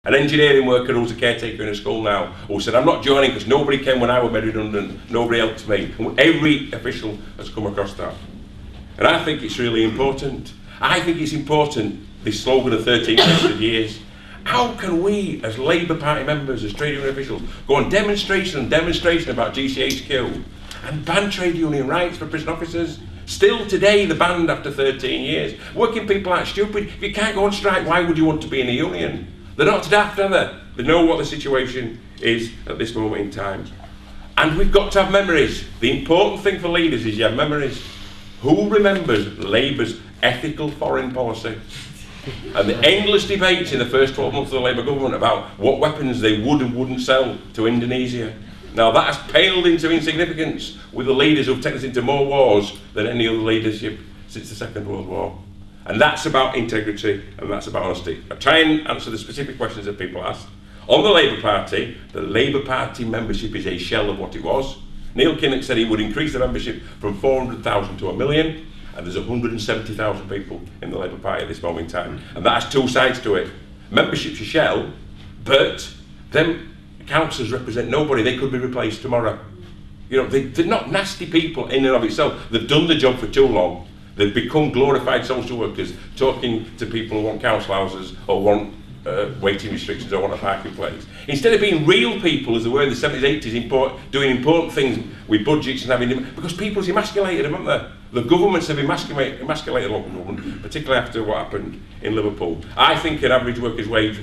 An engineering worker who's a caretaker in a school now, who said, I'm not joining because nobody came when I was made redundant, nobody helped me. And every official has come across that. And I think it's really important. I think it's important, this slogan of 13 wasted years. How can we, as Labour Party members, as trade union officials, go on demonstration and demonstration about GCHQ and ban trade union rights for prison officers? Still today, they're banned after 13 years. Working people aren't stupid. If you can't go on strike, why would you want to be in a union? They're not daft, are they? They know what the situation is at this moment in time. And we've got to have memories. The important thing for leaders is you have memories. Who remembers Labour's ethical foreign policy? And the endless debates in the first 12 months of the Labour government about what weapons they would and wouldn't sell to Indonesia. Now that has paled into insignificance with the leaders who've taken us into more wars than any other leadership since the Second World War. And that's about integrity and that's about honesty. I try and answer the specific questions that people asked. On the Labour Party membership is a shell of what it was. Neil Kinnock said he would increase the membership from 400,000 to 1 million, and there's 170,000 people in the Labour Party at this moment in time. And that has two sides to it. Membership's a shell, but them councillors represent nobody. They could be replaced tomorrow. You know, they're not nasty people in and of itself. They've done the job for too long. They've become glorified social workers, talking to people who want council houses or want waiting restrictions or want a parking place. Instead of being real people as they were in the 70s, 80s, doing important things with budgets and having them, because people's emasculated them, haven't they? The governments have emasculated local government, particularly after what happened in Liverpool. I think an average worker's wage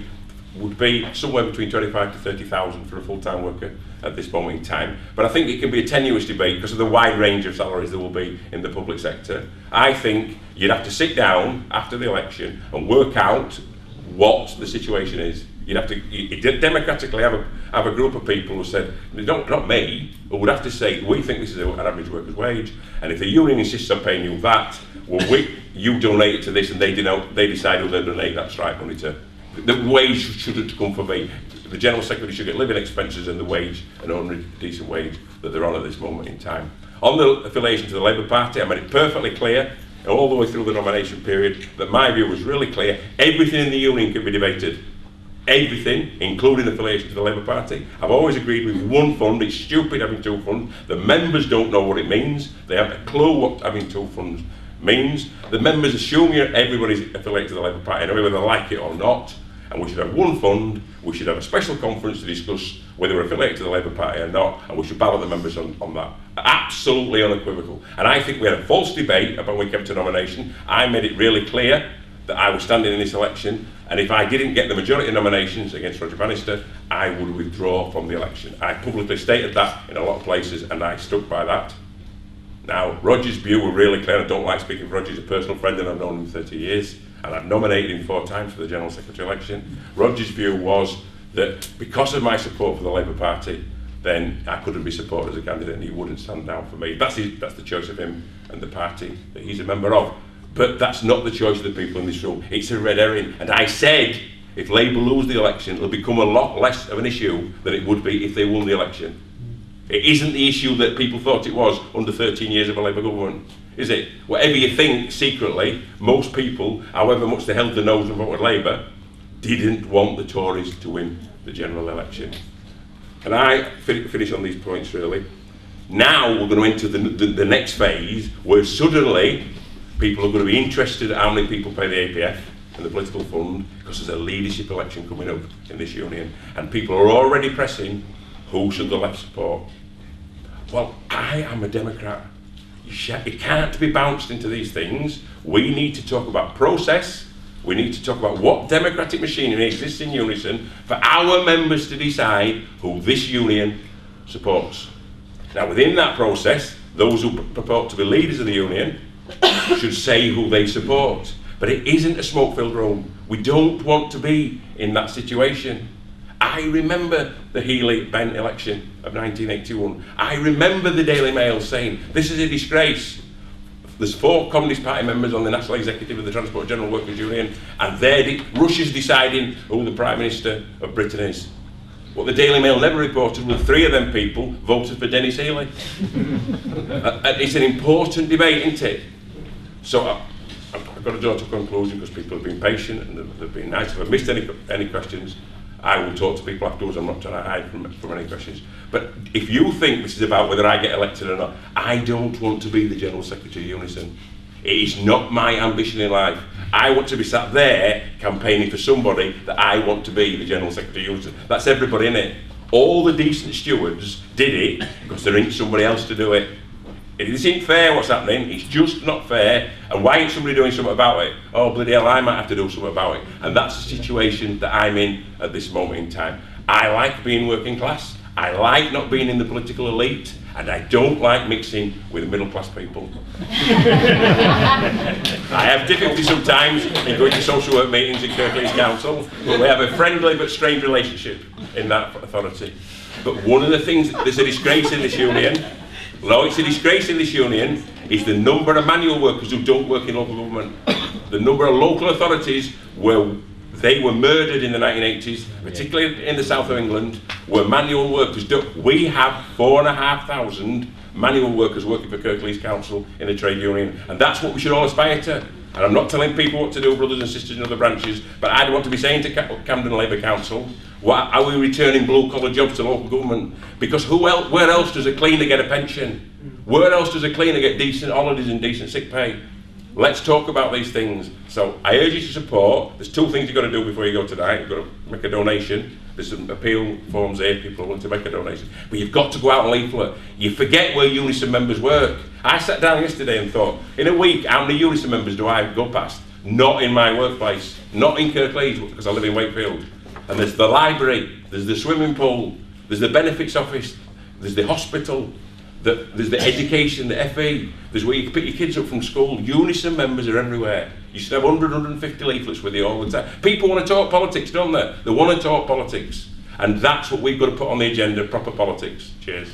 would be somewhere between 25 to 30,000 for a full-time worker at this moment in time. But I think it can be a tenuous debate because of the wide range of salaries there will be in the public sector. I think you'd have to sit down after the election and work out what the situation is. You'd have to democratically have a group of people who said, not me, who would have to say, we think this is an average worker's wage, and if the union insists on paying you that, well, you donate it to this, and they decide who they donate that strike money to. The wage shouldn't come from me. The General Secretary should get living expenses and the wage, an ordinary decent wage that they're on at this moment in time. On the affiliation to the Labour Party, I made it perfectly clear all the way through the nomination period that my view was really clear. Everything in the union can be debated. Everything, including affiliation to the Labour Party. I've always agreed with one fund. It's stupid having two funds. The members don't know what it means. They haven't a clue what having two funds means. The members assume everybody's affiliated to the Labour Party anyway, whether they like it or not. And we should have one fund, we should have a special conference to discuss whether we're affiliated to the Labour Party or not, and we should ballot the members on that. Absolutely unequivocal. And I think we had a false debate about when we came to nomination. I made it really clear that I was standing in this election, and if I didn't get the majority of nominations against Roger Bannister, I would withdraw from the election. I publicly stated that in a lot of places, and I stuck by that. Now, Roger's view were really clear. I don't like speaking for Roger. He's a personal friend, and I've known him 30 years. And I've nominated him 4 times for the General Secretary election. Roger's view was that because of my support for the Labour Party, then I couldn't be supported as a candidate and he wouldn't stand down for me. That's the choice of him and the party that he's a member of. But that's not the choice of the people in this room. It's a red herring. And I said, if Labour lose the election, it'll become a lot less of an issue than it would be if they won the election. It isn't the issue that people thought it was under 13 years of a Labour government. Is it? Whatever you think secretly, most people, however much they held their nose and voted Labour, didn't want the Tories to win the general election. And I finish on these points really. Now we're going to enter the next phase where suddenly people are going to be interested in how many people pay the APF and the political fund, because there's a leadership election coming up in this union and people are already pressing who should the left support. Well, I am a Democrat. It can't be bounced into these things. We need to talk about process. We need to talk about what democratic machinery exists in Unison for our members to decide who this union supports. Now, within that process, those who purport to be leaders of the union should say who they support. But it isn't a smoke-filled room. We don't want to be in that situation. I remember the Healy-Bent election of 1981. I remember the Daily Mail saying, this is a disgrace. There's 4 Communist Party members on the National Executive of the Transport General Workers Union, and Russia's deciding who the Prime Minister of Britain is. What the Daily Mail never reported was 3 of them people voted for Dennis Healy. It's an important debate, isn't it? So I've got to draw to a conclusion because people have been patient and they've been nice. If I've missed any questions, I will talk to people afterwards. I'm not trying to hide from any questions. But if you think this is about whether I get elected or not, I don't want to be the General Secretary of Unison. It is not my ambition in life. I want to be sat there campaigning for somebody that I want to be the General Secretary of Unison. That's everybody in it. All the decent stewards did it because there ain't somebody else to do it. It isn't fair what's happening, it's just not fair. And why ain't somebody doing something about it? Oh bloody hell, I might have to do something about it. And that's the situation that I'm in at this moment in time. I like being working class, I like not being in the political elite, and I don't like mixing with middle class people. I have difficulty sometimes in going to social work meetings in Kirklees Council, but we have a friendly but strange relationship in that authority. But one of the things, there's a disgrace in this union. No, it's a disgrace in this union, is the number of manual workers who don't work in local government. The number of local authorities where they were murdered in the 1980s, particularly in the south of England, where manual workers we have 4,500 manual workers working for Kirklees Council in the trade union, and that's what we should all aspire to. And I'm not telling people what to do, brothers and sisters in other branches, but I'd want to be saying to Camden Labour Council, are we returning blue-collar jobs to local government? Because where else does a cleaner get a pension? Where else does a cleaner get decent holidays and decent sick pay? Let's talk about these things. So I urge you to support. There's two things you've got to do before you go tonight. You've got to make a donation. There's some appeal forms here, people want to make a donation. But you've got to go out and leaflet. You forget where Unison members work. I sat down yesterday and thought, in a week, how many Unison members do I go past? Not in my workplace, not in Kirklees, because I live in Wakefield. And there's the library, there's the swimming pool, there's the benefits office, there's the hospital, there's the education, the FE, there's where you can pick your kids up from school. Unison members are everywhere. You should have 100, 150 leaflets with you all the time. People want to talk politics, don't they? They want to talk politics. And that's what we've got to put on the agenda, proper politics. Cheers.